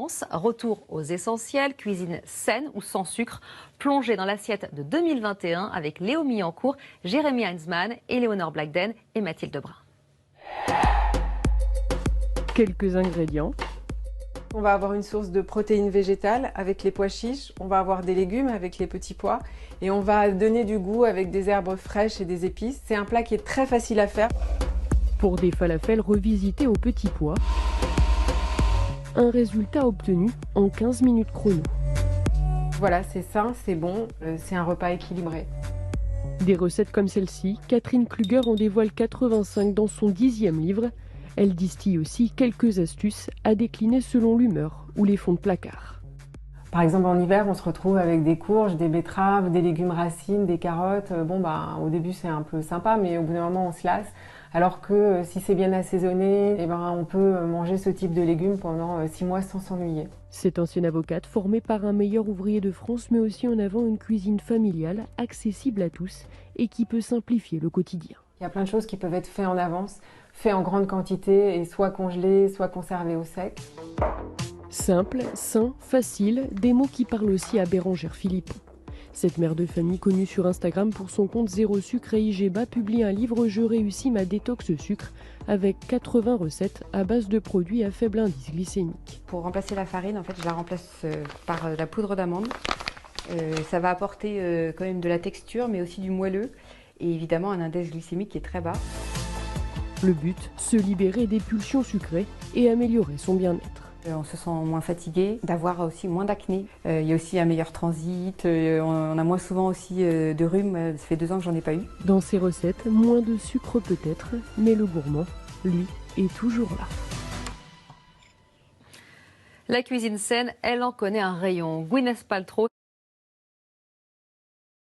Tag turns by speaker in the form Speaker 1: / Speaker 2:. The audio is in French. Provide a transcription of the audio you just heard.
Speaker 1: vacances. Retour aux essentiels, cuisine saine ou sans sucre, plongée dans l'assiette de 2021 avec Léo Millancourt, Jérémy Heinzmann, Éléonore Blackden et Mathilde Brun.
Speaker 2: Quelques ingrédients.
Speaker 3: On va avoir une source de protéines végétales avec les pois chiches, on va avoir des légumes avec les petits pois et on va donner du goût avec des herbes fraîches et des épices. C'est un plat qui est très facile à faire.
Speaker 2: Pour des falafels revisités aux petits pois, un résultat obtenu en 15 minutes chrono.
Speaker 3: Voilà, c'est sain, c'est bon, c'est un repas équilibré.
Speaker 2: Des recettes comme celle-ci, Catherine Kluger en dévoile 85 dans son 10e livre. Elle distille aussi quelques astuces à décliner selon l'humeur ou les fonds de placard.
Speaker 3: Par exemple, en hiver, on se retrouve avec des courges, des betteraves, des légumes racines, des carottes. Au début, c'est un peu sympa, mais au bout d'un moment, on se lasse. Alors que si c'est bien assaisonné, on peut manger ce type de légumes pendant 6 mois sans s'ennuyer.
Speaker 2: Cette ancienne avocate, formée par un meilleur ouvrier de France, met aussi en avant une cuisine familiale, accessible à tous et qui peut simplifier le quotidien.
Speaker 3: Il y a plein de choses qui peuvent être faites en avance, faites en grande quantité et soit congelées, soit conservées au sec.
Speaker 2: Simple, sain, facile, des mots qui parlent aussi à Bérangère Philippon. Cette mère de famille connue sur Instagram pour son compte Zéro Sucre et IGBA publie un livre « Je réussis ma détox sucre » avec 80 recettes à base de produits à faible indice glycémique.
Speaker 4: Pour remplacer la farine, en fait, je la remplace par la poudre d'amande. Ça va apporter quand même de la texture, mais aussi du moelleux et évidemment un index glycémique qui est très bas.
Speaker 2: Le but, se libérer des pulsions sucrées et améliorer son bien-être.
Speaker 4: On se sent moins fatigué, d'avoir aussi moins d'acné. Il y a aussi un meilleur transit, on a moins souvent aussi de rhume, ça fait 2 ans que j'en ai pas eu.
Speaker 2: Dans ces recettes, moins de sucre peut-être, mais le gourmand, lui, est toujours là.
Speaker 1: La cuisine saine, elle en connaît un rayon. Gwyneth Paltrow